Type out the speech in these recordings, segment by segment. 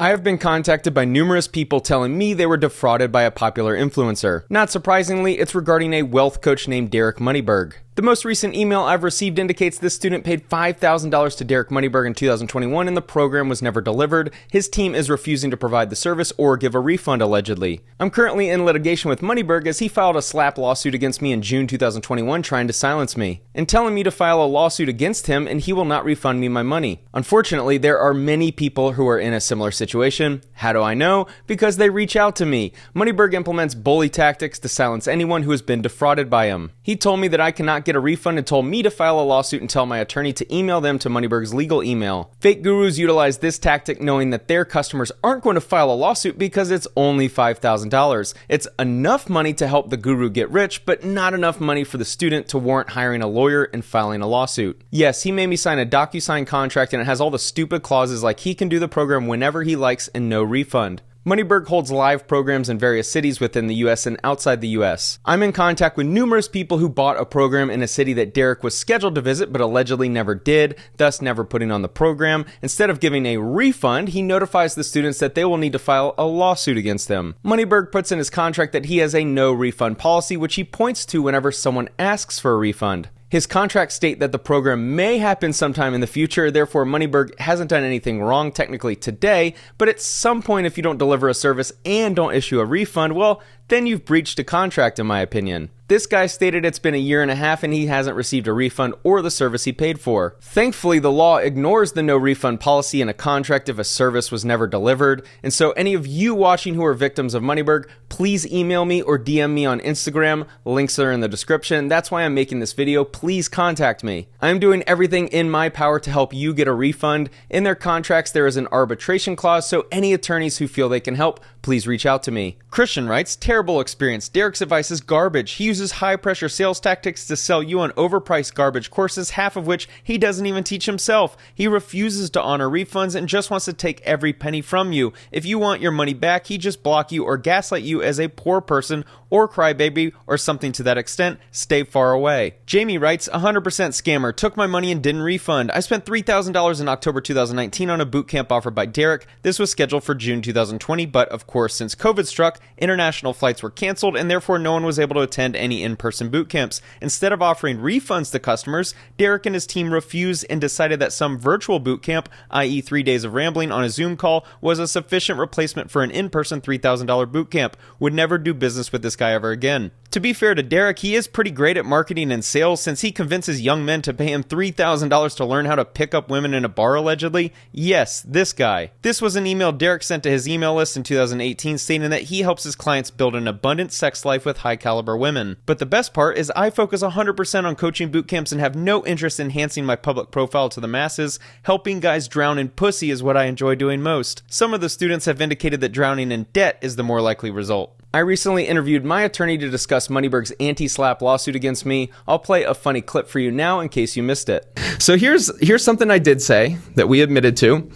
I have been contacted by numerous people telling me they were defrauded by a popular influencer. Not surprisingly, it's regarding a wealth coach named Derek Moneyberg. The most recent email I've received indicates this student paid $5,000 to Derek Moneyberg in 2021 and the program was never delivered. His team is refusing to provide the service or give a refund, allegedly. I'm currently in litigation with Moneyberg as he filed a slap lawsuit against me in June 2021 trying to silence me and telling me to file a lawsuit against him and he will not refund me my money. Unfortunately, there are many people who are in a similar situation. How do I know? Because they reach out to me. Moneyberg implements bully tactics to silence anyone who has been defrauded by him. He told me that I cannot get a refund and told me to file a lawsuit and tell my attorney to email them to Moneyberg's legal email. Fake gurus utilize this tactic knowing that their customers aren't going to file a lawsuit because it's only $5,000. It's enough money to help the guru get rich, but not enough money for the student to warrant hiring a lawyer and filing a lawsuit. Yes, he made me sign a DocuSign contract and it has all the stupid clauses like he can do the program whenever he likes and no refund. Moneyberg holds live programs in various cities within the US and outside the US. I'm in contact with numerous people who bought a program in a city that Derek was scheduled to visit but allegedly never did, thus never putting on the program. Instead of giving a refund, he notifies the students that they will need to file a lawsuit against them. Moneyberg puts in his contract that he has a no refund policy, which he points to whenever someone asks for a refund. His contracts state that the program may happen sometime in the future, therefore Moneyberg hasn't done anything wrong technically today, but at some point if you don't deliver a service and don't issue a refund, well, then you've breached a contract in my opinion. This guy stated it's been a year and a half and he hasn't received a refund or the service he paid for. Thankfully, the law ignores the no refund policy in a contract if a service was never delivered. And so any of you watching who are victims of Moneyberg, please email me or DM me on Instagram. Links are in the description. That's why I'm making this video. Please contact me. I'm doing everything in my power to help you get a refund. In their contracts, there is an arbitration clause, so any attorneys who feel they can help, please reach out to me. Christian writes, terrible experience. Derek's advice is garbage. He uses high-pressure sales tactics to sell you on overpriced garbage courses, half of which he doesn't even teach himself. He refuses to honor refunds and just wants to take every penny from you. If you want your money back, he just block you or gaslight you as a poor person or crybaby or something to that extent. Stay far away. Jamie writes, 100% scammer. Took my money and didn't refund. I spent $3,000 in October 2019 on a boot camp offered by Derek. This was scheduled for June 2020, but of course, since COVID struck, international flights were canceled and therefore no one was able to attend any in-person boot camps. Instead of offering refunds to customers, Derek and his team refused and decided that some virtual boot camp, i.e. 3 days of rambling on a Zoom call, was a sufficient replacement for an in-person $3,000 boot camp. Would never do business with this guy ever again. To be fair to Derek, he is pretty great at marketing and sales since he convinces young men to pay him $3,000 to learn how to pick up women in a bar allegedly. Yes, this guy. This was an email Derek sent to his email list in 2018 stating that he helps his clients build an abundant sex life with high caliber women. But the best part is I focus 100% on coaching boot camps and have no interest in enhancing my public profile to the masses. Helping guys drown in pussy is what I enjoy doing most. Some of the students have indicated that drowning in debt is the more likely result. I recently interviewed my attorney to discuss Moneyberg's anti-slap lawsuit against me. I'll play a funny clip for you now in case you missed it. So here's something I did say that we admitted to.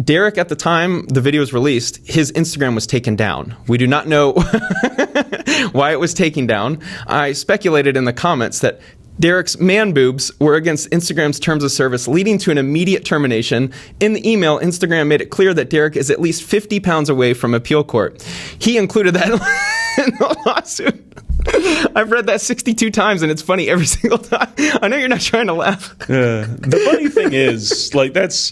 Derek, at the time the video was released, his Instagram was taken down. We do not know why it was taken down. I speculated in the comments that Derek's man boobs were against Instagram's terms of service, leading to an immediate termination. In the email, Instagram made it clear that Derek is at least 50 pounds away from appeal court. He included that in the lawsuit. I've read that 62 times, and it's funny every single time. I know you're not trying to laugh. The funny thing is, that's...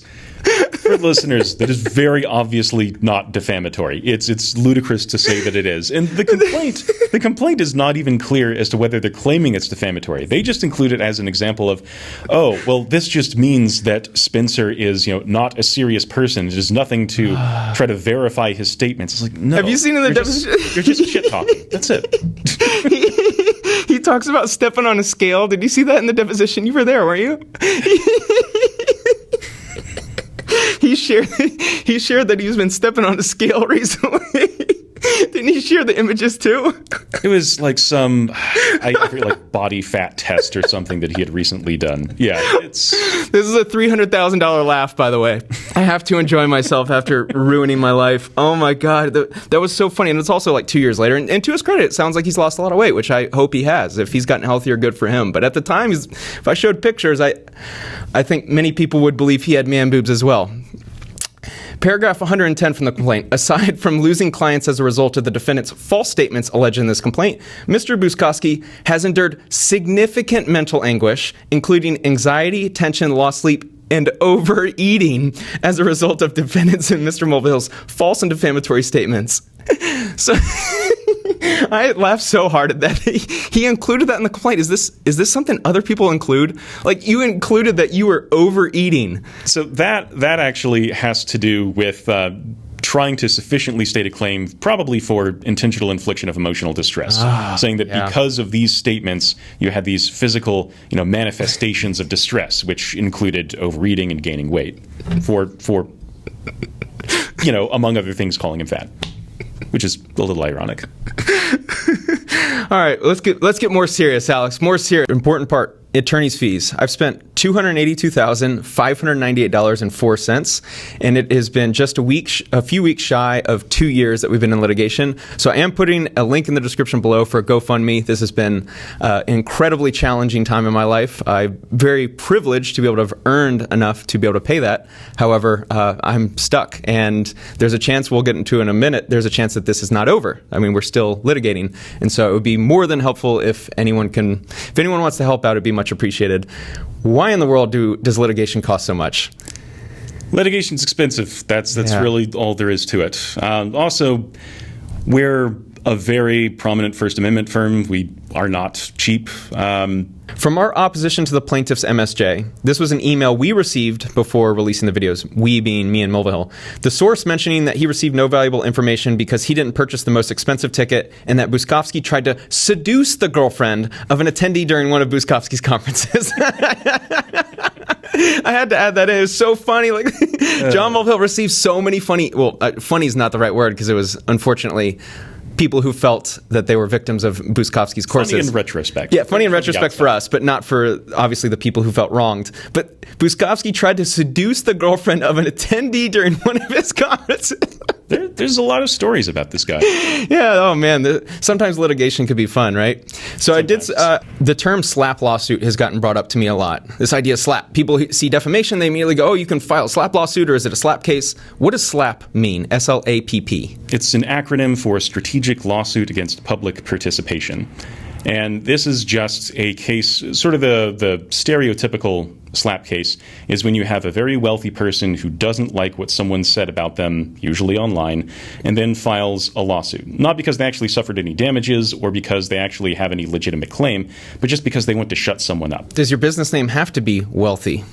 For listeners, that is very obviously not defamatory. It's ludicrous to say that it is. And the complaint is not even clear as to whether they're claiming it's defamatory. They just include it as an example of, oh, well, this just means that Spencer is, not a serious person. There's nothing to try to verify his statements. It's like, no. Have you seen in the deposition? You're just shit talking. That's it. He talks about stepping on a scale. Did you see that in the deposition? You were there, weren't you? He shared that he's been stepping on a scale recently. Didn't he share the images too? It was like some body fat test or something that he had recently done. Yeah, this is a $300,000 laugh, by the way. I have to enjoy myself after ruining my life. Oh my God, that was so funny. And it's also 2 years later. And to his credit, it sounds like he's lost a lot of weight, which I hope he has. If he's gotten healthier, good for him. But at the time, if I showed pictures, I think many people would believe he had man boobs as well. Paragraph 110 from the complaint. Aside from losing clients as a result of the defendant's false statements alleged in this complaint, Mr. Buskowski has endured significant mental anguish, including anxiety, tension, lost sleep, and overeating as a result of defendants and Mr. Mulvihill's false and defamatory statements. So I laughed so hard at that. He included that in the complaint. Is this something other people include? Like, you included that you were overeating. So that actually has to do with trying to sufficiently state a claim, probably for intentional infliction of emotional distress, saying that because of these statements, you had these physical, manifestations of distress, which included overeating and gaining weight, for among other things, calling him fat, which is a little ironic. All right, let's get more serious, Alex. More serious. Important part. Attorney's fees. I've spent $282,598.04, and it has been just a few weeks shy of 2 years that we've been in litigation. So I am putting a link in the description below for a GoFundMe. This has been an incredibly challenging time in my life. I'm very privileged to be able to have earned enough to be able to pay that. However, I'm stuck, and there's a chance, we'll get into in a minute, there's a chance that this is not over. I mean, we're still litigating, and so it would be more than helpful if anyone wants to help out, it'd be much appreciated. Why in the world does litigation cost so much? Litigation's expensive. That's really all there is to it. Also, we're a very prominent First Amendment firm. We are not cheap. From our opposition to the plaintiff's MSJ, this was an email we received before releasing the videos, we being me and Mulvihill. The source mentioning that he received no valuable information because he didn't purchase the most expensive ticket, and that Buskowski tried to seduce the girlfriend of an attendee during one of Buskowski's conferences. I had to add that in. It was so funny. Like, John Mulvihill received so many funny is not the right word, because it was unfortunately people who felt that they were victims of Buskowski's courses. Funny in retrospect. Yeah, funny in retrospect for us, but not for, obviously, the people who felt wronged. But Buskowski tried to seduce the girlfriend of an attendee during one of his conferences. There's a lot of stories about this guy. Yeah, oh man, sometimes litigation could be fun, right? So sometimes. The term slap lawsuit has gotten brought up to me a lot. This idea of slap. People see defamation, they immediately go, oh, you can file a slap lawsuit, or is it a slap case? What does SLAPP mean? SLAPP. It's an acronym for Strategic Lawsuit Against Public Participation. And this is just a case, sort of the stereotypical slap case is when you have a very wealthy person who doesn't like what someone said about them, usually online, and then files a lawsuit. Not because they actually suffered any damages or because they actually have any legitimate claim, but just because they want to shut someone up. Does your business name have to be wealthy?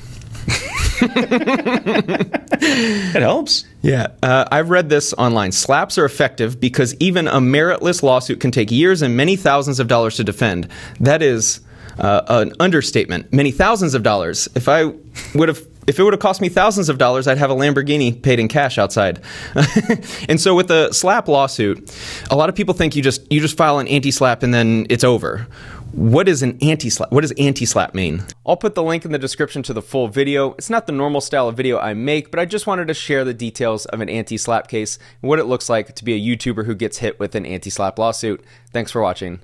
It helps. Yeah, I've read this online. Slaps are effective because even a meritless lawsuit can take years and many thousands of dollars to defend. That is an understatement. Many thousands of dollars. If it would have cost me thousands of dollars, I'd have a Lamborghini paid in cash outside. And so with the slap lawsuit, a lot of people think you just file an anti-slap and then it's over. What is an anti-slap? What does anti-slap mean? I'll put the link in the description to the full video. It's not the normal style of video I make, but I just wanted to share the details of an anti-slap case and what it looks like to be a YouTuber who gets hit with an anti-slap lawsuit. Thanks for watching.